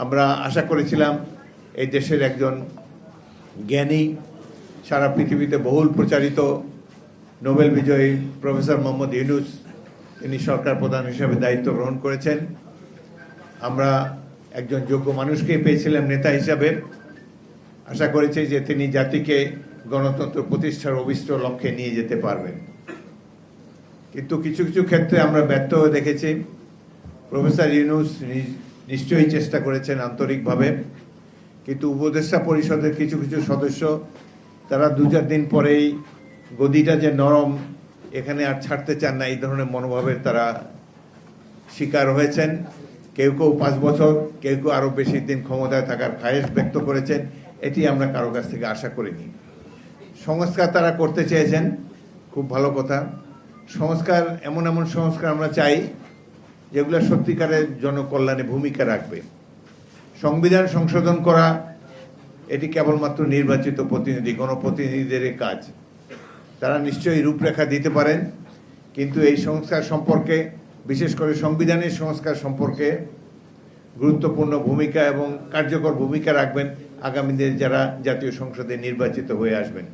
আমরা আশা করেছিলাম এই দেশের একজন জ্ঞানী, সারা পৃথিবীতে বহুল প্রচারিত নোবেল বিজয়ী প্রফেসর মোহাম্মদ ইউনূস তিনি সরকার প্রধান হিসেবে দায়িত্ব গ্রহণ করেছেন। আমরা একজন যোগ্য মানুষকে পেয়েছিলাম নেতা হিসাবে। আশা করেছি যে তিনি জাতিকে গণতন্ত্র প্রতিষ্ঠার অভিষ্ট লক্ষ্যে নিয়ে যেতে পারবেন। কিন্তু কিছু কিছু ক্ষেত্রে আমরা ব্যর্থ হয়ে দেখেছি। প্রফেসর ইউনূস নিশ্চয়ই চেষ্টা করেছেন আন্তরিকভাবে, কিন্তু উপদেষ্টা পরিষদের কিছু কিছু সদস্য তারা 2-4 দিন পরেই গদিটা যে নরম, এখানে আর ছাড়তে চান না, এই ধরনের মনোভাবের তারা শিকার হয়েছেন। কেউ কেউ 5 বছর, কেউ কেউ আরও বেশি দিন ক্ষমতায় থাকার খায়েশ ব্যক্ত করেছেন। এটি আমরা কারো কাছ থেকে আশা করিনি। সংস্কার তারা করতে চেয়েছেন, খুব ভালো কথা। সংস্কার এমন এমন সংস্কার আমরা চাই যেগুলো সত্যিকারের জনকল্যাণে ভূমিকা রাখবে। সংবিধান সংশোধন করা এটি কেবলমাত্র নির্বাচিত প্রতিনিধি, গণপ্রতিনিধিদের কাজ। তারা নিশ্চয়ই রূপরেখা দিতে পারেন, কিন্তু এই সংস্কার সম্পর্কে, বিশেষ করে সংবিধানের সংস্কার সম্পর্কে গুরুত্বপূর্ণ ভূমিকা এবং কার্যকর ভূমিকা রাখবেন আগামী দিনে যারা জাতীয় সংসদে নির্বাচিত হয়ে আসবেন।